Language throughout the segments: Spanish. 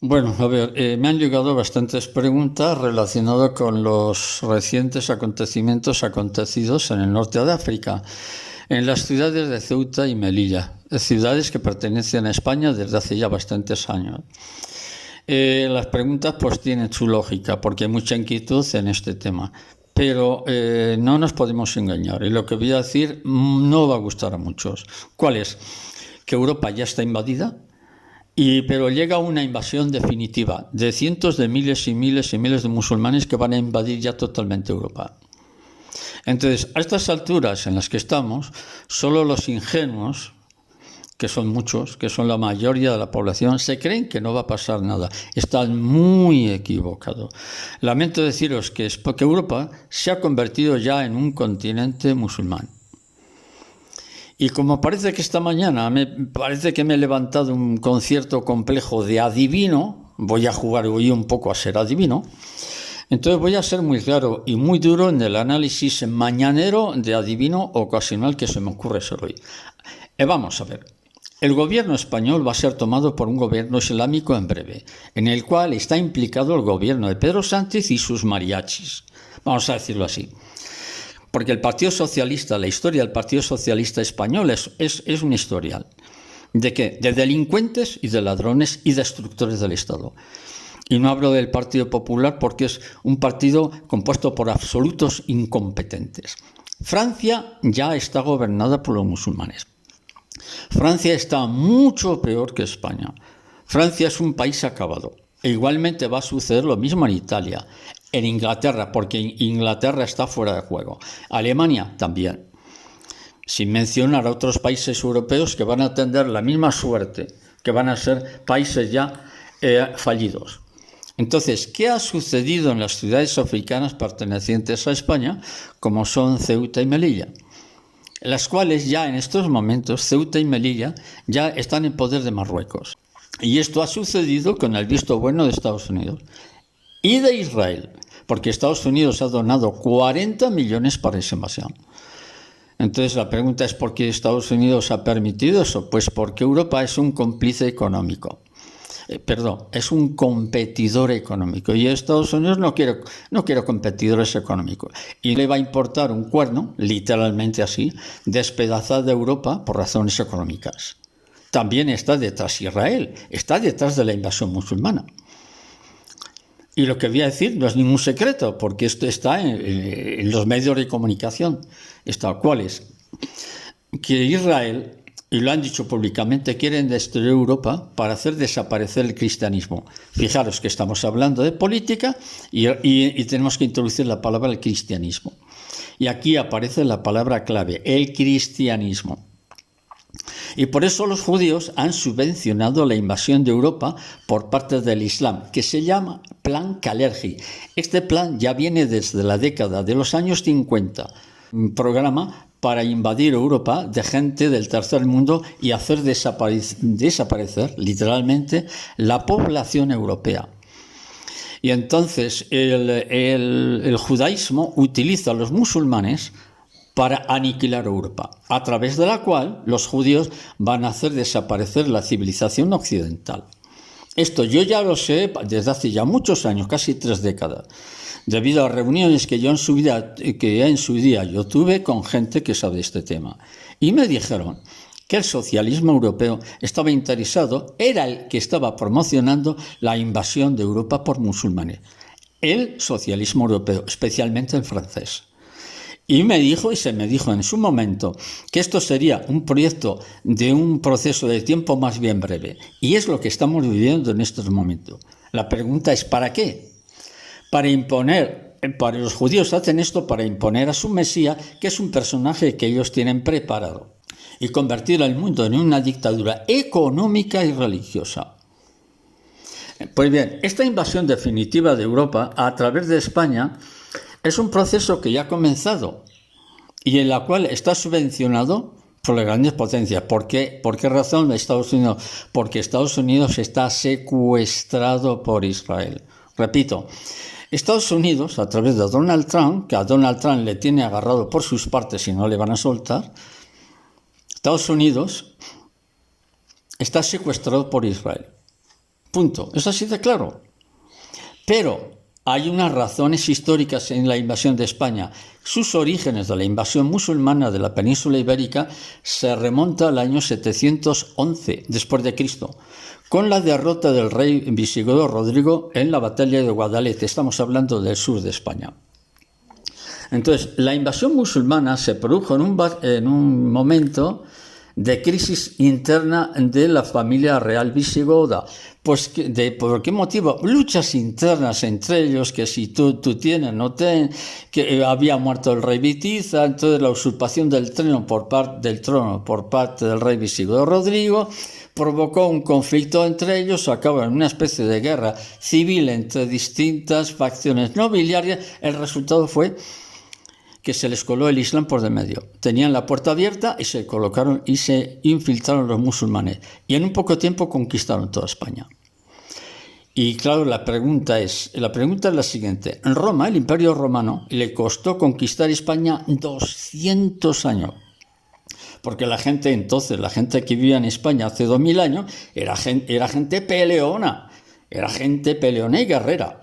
Bueno, a ver, me han llegado bastantes preguntas relacionadas con los recientes acontecimientos acontecidos en el norte de África, en las ciudades de Ceuta y Melilla, ciudades que pertenecen a España desde hace ya bastantes años. Las preguntas pues tienen su lógica, porque hay mucha inquietud en este tema. Pero no nos podemos engañar, y lo que voy a decir no va a gustar a muchos. ¿Cuál es? Que Europa ya está invadida, pero llega una invasión definitiva de cientos de miles y miles y miles de musulmanes que van a invadir ya totalmente Europa. Entonces, a estas alturas en las que estamos, solo los ingenuos, que son muchos, que son la mayoría de la población, se creen que no va a pasar nada. Están muy equivocados. Lamento deciros que es porque Europa se ha convertido ya en un continente musulmán. Y como parece que esta mañana parece que me he levantado un concierto complejo de adivino, voy a jugar hoy un poco a ser adivino, entonces voy a ser muy claro y muy duro en el análisis mañanero de adivino ocasional que se me ocurre ser hoy. Vamos a ver. El gobierno español va a ser tomado por un gobierno islámico en breve, en el cual está implicado el gobierno de Pedro Sánchez y sus mariachis. Vamos a decirlo así. Porque el Partido Socialista, la historia del Partido Socialista español es un historial. ¿De qué? De delincuentes y de ladrones y destructores del Estado. Y no hablo del Partido Popular porque es un partido compuesto por absolutos incompetentes. Francia ya está gobernada por los musulmanes. Francia está mucho peor que España. Francia es un país acabado. E igualmente va a suceder lo mismo en Italia, en Inglaterra, porque Inglaterra está fuera de juego. Alemania también. Sin mencionar a otros países europeos que van a tener la misma suerte, que van a ser países ya fallidos. Entonces, ¿qué ha sucedido en las ciudades africanas pertenecientes a España, como son Ceuta y Melilla? Las cuales ya en estos momentos, Ceuta y Melilla, ya están en poder de Marruecos. Y esto ha sucedido con el visto bueno de Estados Unidos y de Israel, porque Estados Unidos ha donado 40 millones para esa invasión. Entonces la pregunta es ¿por qué Estados Unidos ha permitido eso? Pues porque Europa es un cómplice económico. Es un competidor económico y Estados Unidos no quiere competidores económicos y le va a importar un cuerno, literalmente así, despedazar de Europa por razones económicas. También está detrás Israel, está detrás de la invasión musulmana. Y lo que voy a decir no es ningún secreto, porque esto está en los medios de comunicación. ¿Cuál es? Que Israel, y lo han dicho públicamente, quieren destruir Europa para hacer desaparecer el cristianismo. Fijaros que estamos hablando de política y tenemos que introducir la palabra el cristianismo. Y aquí aparece la palabra clave, el cristianismo. Y por eso los judíos han subvencionado la invasión de Europa por parte del Islam, que se llama Plan Kalergi. Este plan ya viene desde la década de los años 50, un programa para invadir Europa de gente del tercer mundo y hacer desaparecer literalmente la población europea. Y entonces el judaísmo utiliza a los musulmanes para aniquilar Europa, a través de la cual los judíos van a hacer desaparecer la civilización occidental. Esto yo ya lo sé desde hace ya muchos años, casi 3 décadas, debido a reuniones que en su día yo tuve con gente que sabe de este tema. Y me dijeron que el socialismo europeo estaba interesado, era el que estaba promocionando la invasión de Europa por musulmanes. El socialismo europeo, especialmente el francés. Y se me dijo en su momento que esto sería un proyecto de un proceso de tiempo más bien breve. Y es lo que estamos viviendo en estos momentos. La pregunta es ¿para qué? Para los judíos hacen esto para imponer a su Mesías, que es un personaje que ellos tienen preparado, y convertir al mundo en una dictadura económica y religiosa. Pues bien, esta invasión definitiva de Europa a través de España es un proceso que ya ha comenzado y en la cual está subvencionado por las grandes potencias. ¿Por qué razón Estados Unidos? Porque Estados Unidos está secuestrado por Israel. Repito, Estados Unidos, a través de Donald Trump, que a Donald Trump le tiene agarrado por sus partes y no le van a soltar, Estados Unidos está secuestrado por Israel. Punto. Es así de claro. Pero hay unas razones históricas en la invasión de España. Sus orígenes de la invasión musulmana de la península ibérica se remonta al año 711 después de Cristo, con la derrota del rey visigodo Rodrigo en la batalla de Guadalete. Estamos hablando del sur de España. Entonces, la invasión musulmana se produjo en un momento de crisis interna de la familia real visigoda. Pues, ¿por qué motivo? Luchas internas entre ellos, que si tú tienes, no tienes, que había muerto el rey Bitiza, entonces la usurpación del trono por parte del rey visigodo Rodrigo provocó un conflicto entre ellos, acabó en una especie de guerra civil entre distintas facciones nobiliarias. El resultado fue que se les coló el Islam por de medio. Tenían la puerta abierta y se colocaron y se infiltraron los musulmanes. Y en un poco tiempo conquistaron toda España. Y claro, la pregunta es la siguiente. En Roma, el Imperio Romano, le costó conquistar España 200 años. Porque la gente que vivía en España hace 2000 años, era gente peleona. Era gente peleona y guerrera.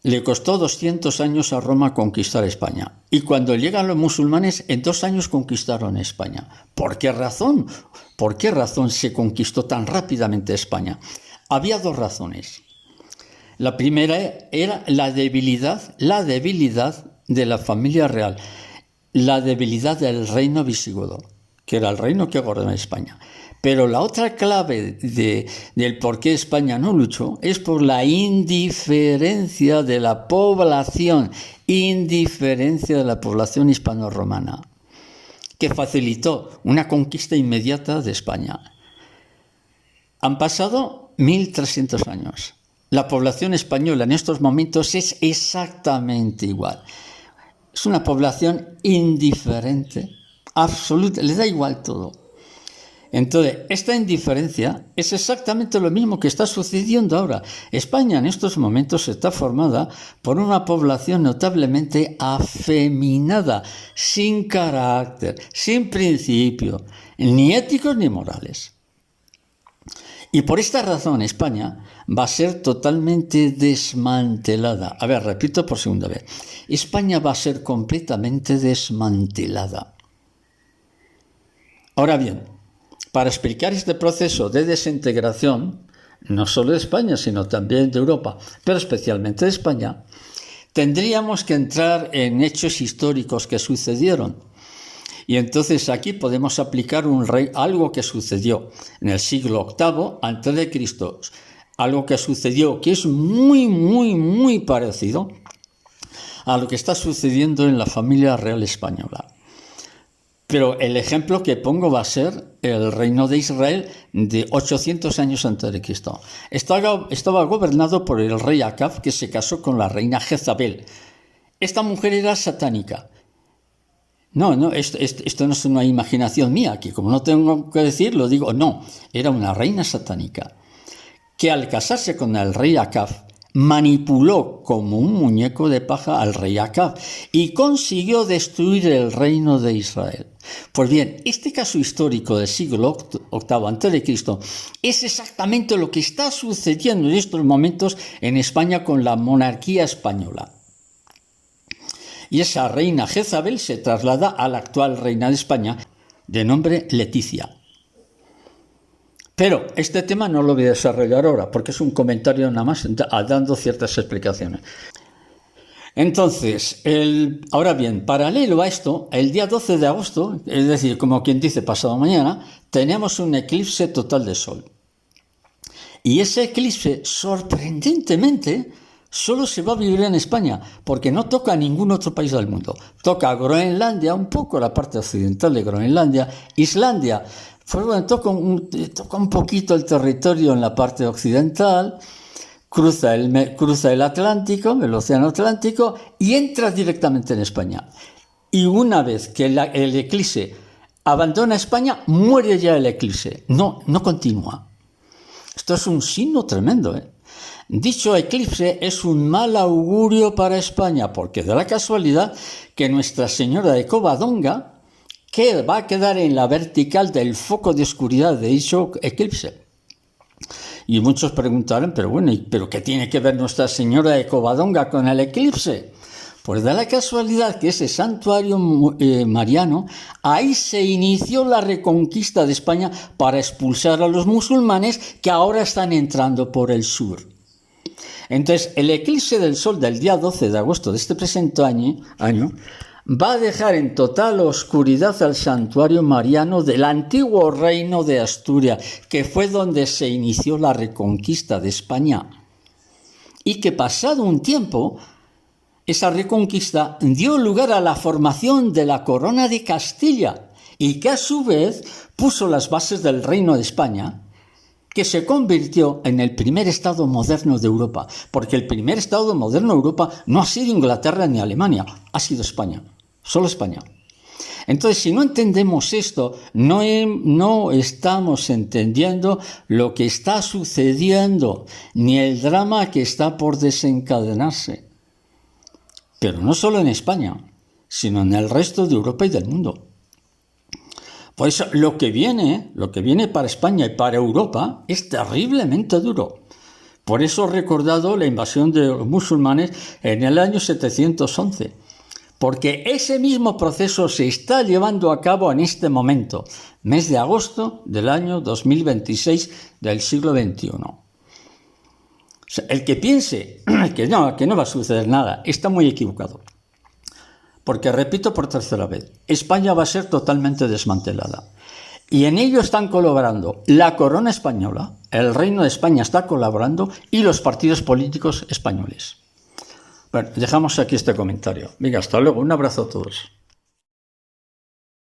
Le costó 200 años a Roma conquistar España. Y cuando llegan los musulmanes, en 2 años conquistaron España. ¿Por qué razón? ¿Por qué razón se conquistó tan rápidamente España? Había 2 razones. La primera era la debilidad de la familia real, la debilidad del reino visigodo, que era el reino que gobernaba España. Pero la otra clave del por qué España no luchó es por la indiferencia de la población hispano-romana, que facilitó una conquista inmediata de España. Han pasado 1300 años. La población española en estos momentos es exactamente igual. Es una población indiferente, absoluta, le da igual todo. Entonces, esta indiferencia es exactamente lo mismo que está sucediendo ahora. España en estos momentos está formada por una población notablemente afeminada, sin carácter, sin principio, ni éticos ni morales. Y por esta razón España va a ser totalmente desmantelada. A ver, repito por segunda vez. España va a ser completamente desmantelada. Ahora bien, para explicar este proceso de desintegración, no solo de España, sino también de Europa, pero especialmente de España, tendríamos que entrar en hechos históricos que sucedieron. Y entonces aquí podemos aplicar algo que sucedió en el siglo VIII a.C., algo que sucedió que es muy parecido a lo que está sucediendo en la familia real española. Pero el ejemplo que pongo va a ser el reino de Israel de 800 años antes de Cristo. Estaba gobernado por el rey Acab, que se casó con la reina Jezabel. Esta mujer era satánica. No, esto no es una imaginación mía, que como no tengo que decir, lo digo, no. Era una reina satánica que al casarse con el rey Acab, manipuló como un muñeco de paja al rey Acab y consiguió destruir el reino de Israel. Pues bien, este caso histórico del siglo VIII a.C. es exactamente lo que está sucediendo en estos momentos en España con la monarquía española. Y esa reina Jezabel se traslada a la actual reina de España, de nombre Leticia. Pero este tema no lo voy a desarrollar ahora, porque es un comentario nada más dando ciertas explicaciones. Entonces, ahora bien, paralelo a esto, el día 12 de agosto, es decir, como quien dice pasado mañana, tenemos un eclipse total de sol. Y ese eclipse, sorprendentemente, solo se va a vivir en España, porque no toca a ningún otro país del mundo. Toca a Groenlandia, un poco la parte occidental de Groenlandia, Islandia. Bueno, toca un poquito el territorio en la parte occidental, cruza el Atlántico, el Océano Atlántico, y entra directamente en España. Y una vez que el eclipse abandona España, muere ya el eclipse. No continúa. Esto es un signo tremendo, ¿eh? Dicho eclipse es un mal augurio para España, porque da la casualidad que Nuestra Señora de Covadonga, que va a quedar en la vertical del foco de oscuridad de dicho eclipse. Y muchos preguntarán, pero bueno, ¿pero qué tiene que ver Nuestra Señora de Covadonga con el eclipse? Pues da la casualidad que ese santuario mariano, ahí se inició la reconquista de España para expulsar a los musulmanes que ahora están entrando por el sur. Entonces, el eclipse del sol del día 12 de agosto de este presente año va a dejar en total oscuridad al santuario mariano del antiguo reino de Asturias, que fue donde se inició la reconquista de España. Y que pasado un tiempo, esa reconquista dio lugar a la formación de la corona de Castilla y que a su vez puso las bases del reino de España, que se convirtió en el primer estado moderno de Europa, porque el primer estado moderno de Europa no ha sido Inglaterra ni Alemania, ha sido España, solo España. Entonces, si no entendemos esto, no estamos entendiendo lo que está sucediendo, ni el drama que está por desencadenarse. Pero no solo en España, sino en el resto de Europa y del mundo. Por eso lo que viene para España y para Europa es terriblemente duro. Por eso he recordado la invasión de los musulmanes en el año 711, porque ese mismo proceso se está llevando a cabo en este momento, mes de agosto del año 2026 del siglo XXI. O sea, el que piense que no va a suceder nada está muy equivocado. Porque, repito por tercera vez, España va a ser totalmente desmantelada. Y en ello están colaborando la corona española, el reino de España está colaborando y los partidos políticos españoles. Bueno, dejamos aquí este comentario. Venga, hasta luego. Un abrazo a todos.